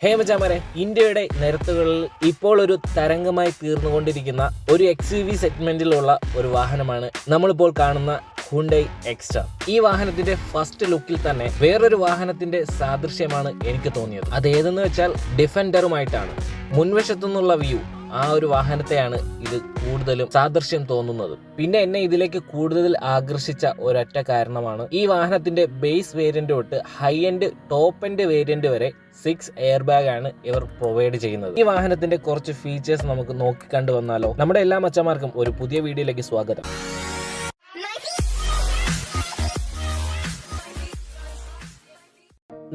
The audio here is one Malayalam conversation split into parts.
ഹേ മച്ചാമാരെ, ഇന്ത്യയുടെ നിരത്തുകളിൽ ഇപ്പോൾ ഒരു തരംഗമായി തീർന്നുകൊണ്ടിരിക്കുന്ന ഒരു XUV സെഗ്മെന്റിലുള്ള ഒരു വാഹനമാണ് നമ്മളിപ്പോൾ കാണുന്ന ഹുണ്ടൈ എക്സ്റ്റർ. ഈ വാഹനത്തിന്റെ ഫസ്റ്റ് ലുക്കിൽ തന്നെ വേറൊരു വാഹനത്തിന്റെ സാദൃശ്യമാണ് എനിക്ക് തോന്നിയത്. അതേതെന്ന് വെച്ചാൽ ഡിഫൻഡറുമായിട്ടാണ്. മുൻവശത്തുനിന്നുള്ള വ്യൂ ആ ഒരു വാഹനത്തെയാണ് ഇത് കൂടുതലും സാദൃശ്യം തോന്നുന്നത്. പിന്നെ എന്നെ ഇതിലേക്ക് കൂടുതൽ ആകർഷിച്ച ഒരൊറ്റ കാരണമാണ് ഈ വാഹനത്തിന്റെ ബേസ് വേരിയന്റ് തൊട്ട് high end top end variant വരെ 6 എയർ ബാഗ് ആണ് ഇവർ പ്രൊവൈഡ് ചെയ്യുന്നത്. ഈ വാഹനത്തിന്റെ കുറച്ച് ഫീച്ചേഴ്സ് നമുക്ക് നോക്കിക്കണ്ടു വന്നാലോ. നമ്മുടെ എല്ലാ മച്ചന്മാർക്കും ഒരു പുതിയ വീഡിയോയിലേക്ക് സ്വാഗതം.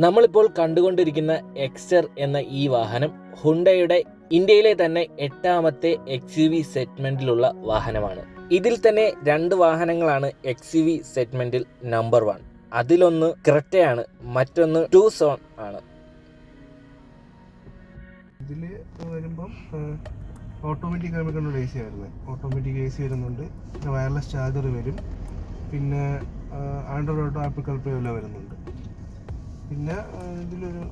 നമ്മളിപ്പോൾ കണ്ടുകൊണ്ടിരിക്കുന്ന എക്സ്റ്റർ എന്ന ഈ വാഹനം ഹുണ്ടയുടെ ഇന്ത്യയിലെ തന്നെ 8ാമത്തെ XUV സെഗ്മെന്റിലുള്ള വാഹനമാണ്. ഇതിൽ തന്നെ 2 വാഹനങ്ങളാണ് XUV സെഗ്മെന്റിൽ നമ്പർ 1. അതിലൊന്ന് ക്രെറ്റയാണ്, മറ്റൊന്ന് ടൂസോൺ ആണ്. ഇതിൽ വരുമ്പം ഓട്ടോമാറ്റിക് ആയിട്ട് AC വരുന്നത്. ഓട്ടോമാറ്റിക് AC വരുന്നുണ്ട്, വയർലെസ് ചാർജർ വരും, പിന്നെ ആൻഡ്രോയിഡ് ഓട്ടോ, ആപ്പിൾ കാർപ്ലേ എല്ലാം വരുന്നുണ്ട്. പിന്നെ ഇതിലൊരു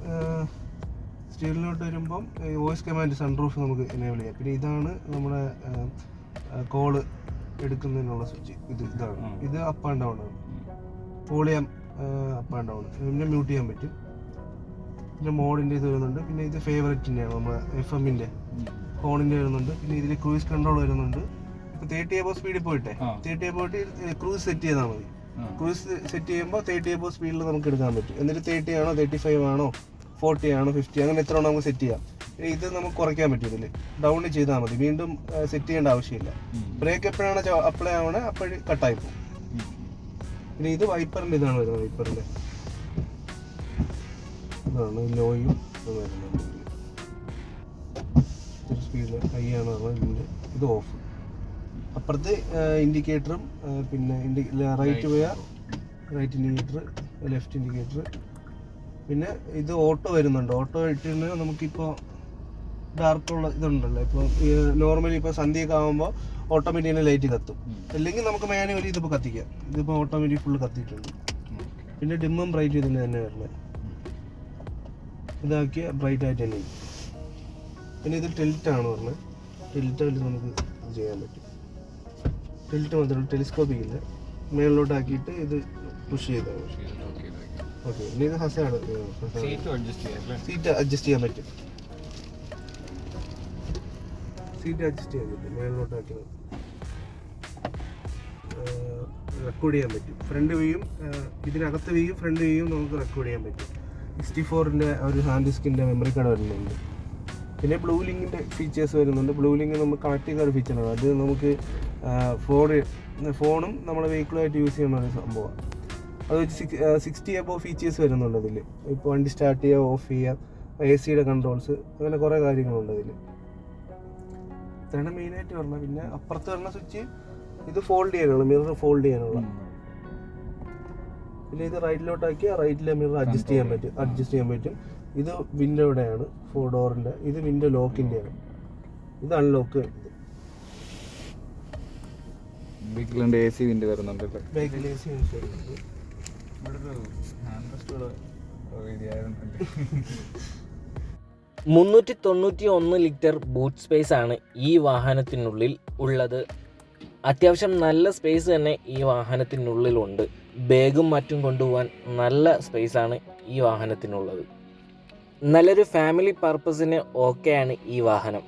സ്റ്റീരിലോട്ട് വരുമ്പം വോയിസ് കമാൻഡ് സൺറൂഫ് നമുക്ക് എനേബിൾ ചെയ്യാം. പിന്നെ ഇതാണ് നമ്മുടെ കോള് എടുക്കുന്നതിനുള്ള സ്വിച്ച്. ഇതാണ്. ഇത് അപ്പ് ആൻഡ് ഡൗൺ ആണ്. Volume up and down. പിന്നെ മ്യൂട്ട് ചെയ്യാൻ പറ്റും. പിന്നെ മോഡിൻ്റെ ഇത് വരുന്നുണ്ട്. പിന്നെ ഇത് ഫേവറേറ്റിൻ്റെയാണ്, നമ്മുടെ FM-ൻ്റെ ഹോണിൻ്റെ വരുന്നുണ്ട്. പിന്നെ ഇതിൽ ക്രൂയിസ് കൺട്രോൾ വരുന്നുണ്ട്. ഇപ്പോൾ 30 above സ്പീഡിൽ പോയിട്ടെ 30 above ക്രൂസ് സെറ്റ് ചെയ്താൽ മതി. ക്രൂസ് സെറ്റ് ചെയ്യുമ്പോൾ 30 above സ്പീഡിൽ നമുക്ക് എടുക്കാൻ പറ്റും. എന്നിട്ട് 30 ആണോ 35 ആണോ 40 ആണോ 50 അങ്ങനെ എത്ര ആണോ നമുക്ക് സെറ്റ് ചെയ്യാം. ഇത് നമുക്ക് കുറയ്ക്കാൻ പറ്റും. ഇതിൽ ഡൗൺ ചെയ്താൽ മതി, വീണ്ടും സെറ്റ് ചെയ്യേണ്ട ആവശ്യമില്ല. ബ്രേക്ക് എപ്പോഴാണ് അപ്ലൈ ആവണേ അപ്പോഴും കട്ടായി പോകും. പിന്നെ ഇത് വൈപ്പറിൻ്റെ ഇതാണ് വരുന്നത്. വൈപ്പറിൻ്റെ ഇതാണ് ലോയും വരുന്നുണ്ട്. സ്പീഡ് ഹൈ ആണ് ഇതിൻ്റെ. ഇത് ഓഫ്. അപ്പുറത്ത് ഇൻഡിക്കേറ്ററും പിന്നെ റൈറ്റ് പോയാൽ റൈറ്റ് ഇൻഡിക്കേറ്റർ, ലെഫ്റ്റ് ഇൻഡിക്കേറ്റർ. പിന്നെ ഇത് ഓട്ടോ വരുന്നുണ്ട്. ഓട്ടോ ഇട്ടിട്ട് നമുക്കിപ്പോൾ ഡാർക്കുള്ള ഇതുണ്ടല്ലോ, ഇപ്പോൾ നോർമലി ഇപ്പോൾ സന്ധ്യയൊക്കെ ആകുമ്പോൾ ഓട്ടോമാറ്റിക്കിന് ലൈറ്റ് കത്തും. അല്ലെങ്കിൽ നമുക്ക് മാനുവലി ഇതിപ്പോൾ കത്തിക്കാം. ഇതിപ്പോൾ ഓട്ടോമാറ്റിക് ഫുള്ള് കത്തിയിട്ടുണ്ട്. പിന്നെ ഡിമ്മും ബ്രൈറ്റും ഇതിന് തന്നെ വരുന്നത്. ഇതാക്കിയ ബ്രൈറ്റ് ആയിട്ട് തന്നെ. പിന്നെ ഇത് ടിൽറ്റാണ് പറഞ്ഞത്. ടിൽറ്റായിട്ട് നമുക്ക് ഇത് ചെയ്യാൻ പറ്റും. ടിൽറ്റ് മാത്രമല്ല, ടെലിസ്കോപ്പിക് ഇല്ല. മേളിലോട്ടാക്കിയിട്ട് ഇത് പുഷ് ചെയ്താൽ മതി. ഓക്കെ. പിന്നെ ഇത് ഹസാണ്. സീറ്റ് അഡ്ജസ്റ്റ് ചെയ്യാൻ പറ്റും. സീറ്റ് അഡ്ജസ്റ്റ് ചെയ്യാൻ പറ്റും. മേളിലോട്ടാക്കി റെക്കോർഡ് ചെയ്യാൻ പറ്റും. ഫ്രണ്ട് വ്യൂയും ഇതിനകത്ത് വ്യൂയും ഫ്രണ്ട് വ്യൂയും നമുക്ക് റെക്കോർഡ് ചെയ്യാൻ പറ്റും. 64-ൻ്റെ ഒരു ഹാൻഡ് ഡിസ്കിൻ്റെ മെമ്മറി കാർഡ് വരുന്നുണ്ട്. പിന്നെ ബ്ലൂ ലിങ്കിൻ്റെ ഫീച്ചേഴ്സ് വരുന്നുണ്ട്. ബ്ലൂ ലിങ്ക് നമുക്ക് കണക്ട് ചെയ്ത ഒരു ഫീച്ചറാണ്. അത് നമുക്ക് ഫോണും നമ്മുടെ വെഹിക്കിളുമായിട്ട് യൂസ് ചെയ്യുന്ന ഒരു സംഭവമാണ്. അത് വെച്ച് 60 above ഫീച്ചേഴ്സ് വരുന്നുണ്ട് അതിൽ. ഇപ്പോൾ വണ്ടി സ്റ്റാർട്ട് ചെയ്യുക, ഓഫ് ചെയ്യുക, AC-യുടെ കൺട്രോൾസ്, അങ്ങനെ കുറേ കാര്യങ്ങളുണ്ട് അതിൽ. ഇതാണ് മെയിനായിട്ട് പറഞ്ഞത്. പിന്നെ അപ്പുറത്ത് വരുന്ന സ്വിച്ച് ഇത് ഫോൾഡ് ചെയ്യാനുള്ള, മിറർ ഫോൾഡ് ചെയ്യാനുള്ള. പിന്നെ ഇത് റൈറ്റിലോട്ടാക്കിയാൽ റൈറ്റിലെ മിറർ അഡ്ജസ്റ്റ് ചെയ്യാൻ പറ്റും. ഇത് വിൻഡോയുടെയാണ്, 4 ഡോറിൻ്റെ. ഇത് വിൻഡോ ലോക്കിൻ്റെയാണ്. ഇത് അൺലോക്ക്. ബൈക്കിലുണ്ട് AC വിൻഡോ വരുന്നുണ്ട്. ബൈക്കിൽ AC വരുന്നുണ്ട്. 391 ലിറ്റർ ബൂട്ട് സ്പേസ് ആണ് ഈ വാഹനത്തിനുള്ളിൽ ഉള്ളത്. അത്യാവശ്യം നല്ല സ്പേസ് തന്നെ ഈ വാഹനത്തിനുള്ളിലുണ്ട്. ബാഗും മറ്റും കൊണ്ടുപോകാൻ നല്ല സ്പേസാണ് ഈ വാഹനത്തിനുള്ളത്. നല്ലൊരു ഫാമിലി പർപ്പസിന് ഓക്കെയാണ് ഈ വാഹനം.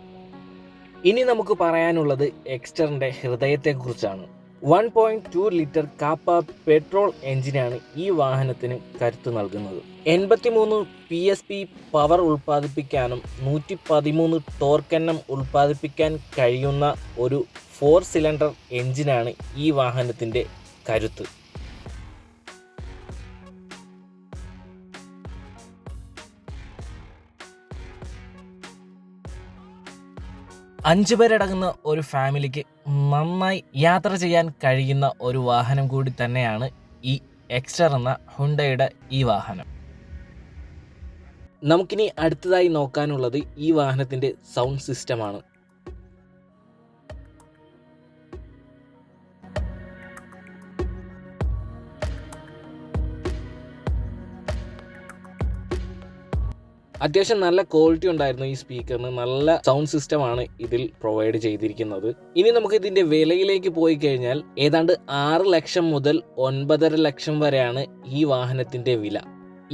ഇനി നമുക്ക് പറയാനുള്ളത് എക്സ്റ്ററിൻ്റെ ഹൃദയത്തെക്കുറിച്ചാണ്. 1.2 ലിറ്റർ കാപ്പ പെട്രോൾ എഞ്ചിനാണ് ഈ വാഹനത്തിന് കരുത്ത് നൽകുന്നത്. 83 PSP പവർ ഉൽപ്പാദിപ്പിക്കാനും 113 ടോർക്കെണ്ണം ഉൽപ്പാദിപ്പിക്കാൻ കഴിയുന്ന ഒരു 4 സിലിണ്ടർ എഞ്ചിനാണ് ഈ വാഹനത്തിൻ്റെ കരുത്ത്. 5 പേരടങ്ങുന്ന ഒരു ഫാമിലിക്ക് നന്നായി യാത്ര ചെയ്യാൻ കഴിയുന്ന ഒരു വാഹനം കൂടി തന്നെയാണ് ഈ എക്സ്റ്റർ എന്ന ഹുണ്ടയുടെ ഈ വാഹനം. നമുക്കിനി അടുത്തതായി നോക്കാനുള്ളത് ഈ വാഹനത്തിൻ്റെ സൗണ്ട് സിസ്റ്റമാണ്. അത്യാവശ്യം നല്ല ക്വാളിറ്റി ഉണ്ടായിരുന്നു ഈ സ്പീക്കറിന്. നല്ല സൗണ്ട് സിസ്റ്റമാണ് ഇതിൽ പ്രൊവൈഡ് ചെയ്തിരിക്കുന്നത്. ഇനി നമുക്ക് ഇതിന്റെ വിലയിലേക്ക് പോയി കഴിഞ്ഞാൽ ഏതാണ്ട് 6 ലക്ഷം മുതൽ 9.5 ലക്ഷം വരെയാണ് ഈ വാഹനത്തിന്റെ വില.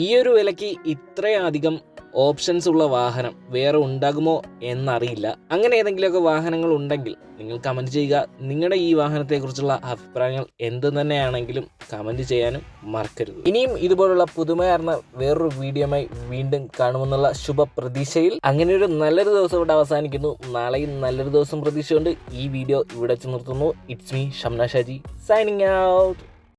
ഈ ഒരു വിലയ്ക്ക് ഇത്രയധികം ഓപ്ഷൻസ് ഉള്ള വാഹനം വേറെ ഉണ്ടാകുമോ എന്നറിയില്ല. അങ്ങനെ ഏതെങ്കിലുമൊക്കെ വാഹനങ്ങൾ ഉണ്ടെങ്കിൽ നിങ്ങൾ കമൻറ്റ് ചെയ്യുക. നിങ്ങളുടെ ഈ വാഹനത്തെക്കുറിച്ചുള്ള അഭിപ്രായങ്ങൾ എന്ത് തന്നെയാണെങ്കിലും കമൻറ്റ് ചെയ്യാനും മറക്കരുത്. ഇനിയും ഇതുപോലുള്ള പുതുമയാർന്ന വേറൊരു വീഡിയോയുമായി വീണ്ടും കാണുമെന്നുള്ള ശുഭ പ്രതീക്ഷയിൽ അങ്ങനെ ഒരു നല്ലൊരു ദിവസം ഇവിടെ അവസാനിക്കുന്നു. നാളെയും നല്ലൊരു ദിവസം പ്രതീക്ഷയുണ്ട്. ഈ വീഡിയോ ഇവിടെ വെച്ച് നിർത്തുന്നു. It's me Shamna Shaji signing out.